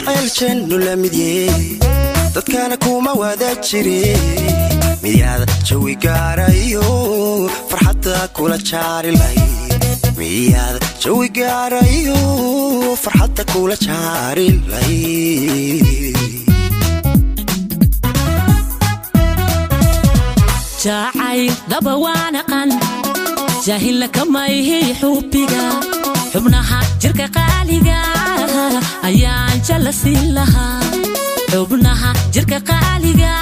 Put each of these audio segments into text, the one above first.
jecel janno la midiyey dadkana kuma wada jiray miyaada jawi gaarayo farxadda kula jaarilay miyaada jawi gaarayo farxadda kula jaarilay جاعي دبوانا قن جاهل كما هي حبيقا حبناها جرك قاليقا أيان جلسي لها حبناها جرك قاليقا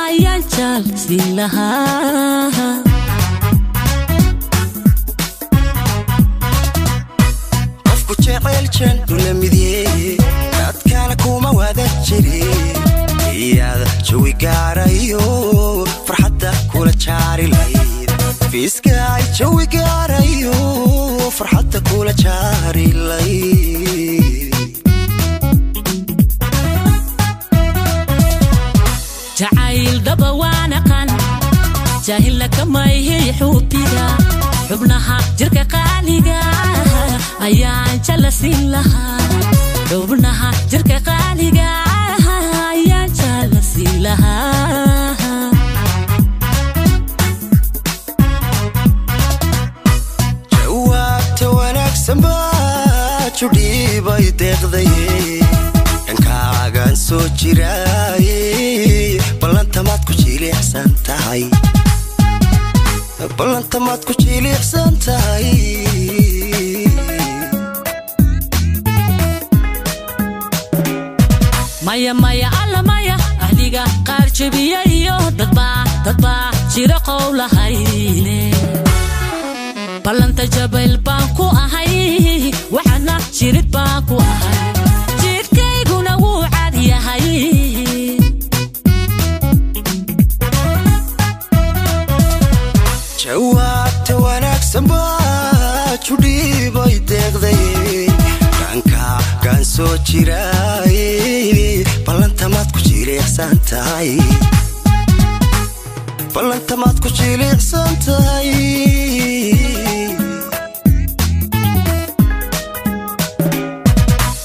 أيان جلسي لها قفكو جعل جنو لمديه داد كان كوما وذا جري إياذا جوي قاريو فرحتك كولا جاري ليد في سكاي جوي قاريو فرحتك كولا جاري ليد جعيل دبوانا قن جاهل كما هي حبيقا حبناها جرك قاليقا أيان جلسي لها حبناها جرك قاليقا أيان جلسي لها جوابت ونكسن باجو ديباي ديقضي كان سو جيراي بلانتا ماد كو جيلي حسان تاي بلانتا ماد كو جيلي حسان تاي مايا مايا alla maya ahliga qaar jabiyayo dadba jira qowlahayne balanta jabal baan ku ahay waxana jirid baan ku ahay jirkayguna wuu cad yahay jawaabta wanaagsan baa judhiibay deeqday kan soo jiray balanta maad ku jilicsan tahay balanta maad ku jilicsan tahay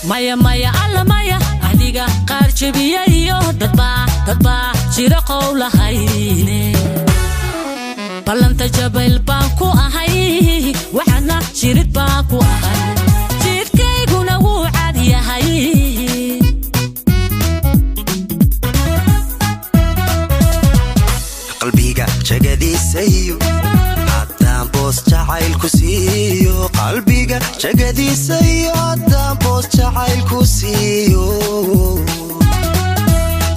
maya maya alla maya ahliga qaar jabiyayo dadba jira qowlahayne balanta jabal baan ku ahay waxana jirid baan ku ahay jirkayguna wuu cad yahay qalbiga jagadiisayo haddaan boos jacaylku siiyo qalbiga jagadiisayo haddaan boos jacaylku siiyo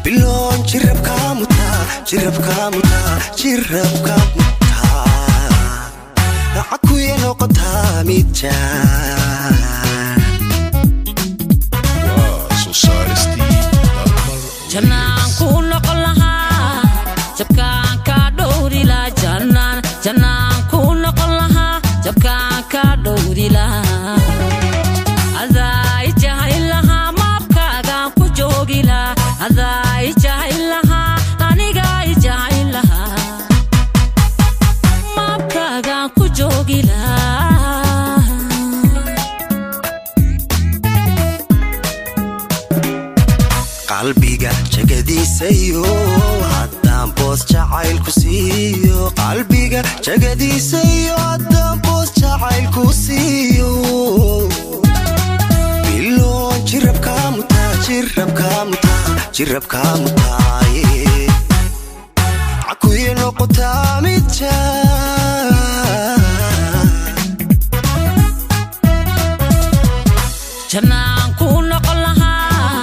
biloon jirabkaa mutaa akuya noqotaa mid jaan jannaan ku noqon lahaa jabkaan ka dhowri lahaa jannaan ku noqon lahaa jabkaan ka dhowri lahaa adaa i jahil lahaa maabkaagaan ku joogi lahaa adaa i jahil lahaa aniga i jahil lahaa maabkaagaan ku joogi lahaa qalbiga jagadiisayo haddaan boos jacaylku siiyo qalbiga jagadiisayo haddaan boos jacaylku siiyo biloon jirabkaa mutaaye akuya noqotaa mid jannaan ku noqon lahaa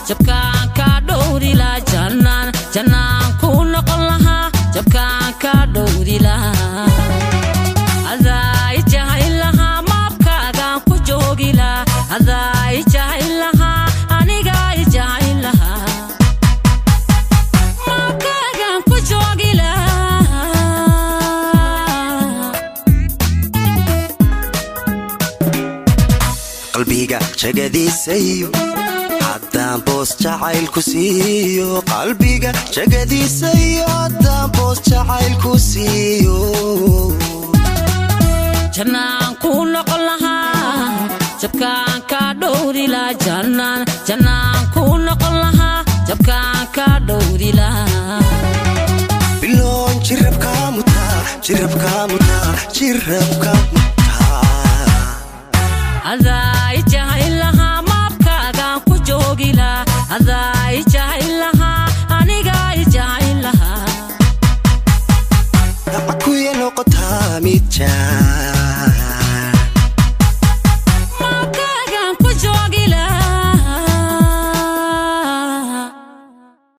jabkaan ka dhowri lahaa jannaan ku noqon lahaa jabkaan ka dhowri lahaa adaa i jahil lahaa maabkaagaan ku joogi lahaa adaa i jahil lahaa aniga i jahil lahaa maabkaagaan ku joogi lahaa qalbiga jagadiisayo haddaan boos jacaylku siiyo qalbiga jagadiisayo haddaan boos jacaylku siiyo jannaan ku noqon lahaa jabkaan ka dhowri lahaa jannaan ku noqon lahaa jabkaan ka dhowri lahaa biloon jirabka mutaa adaa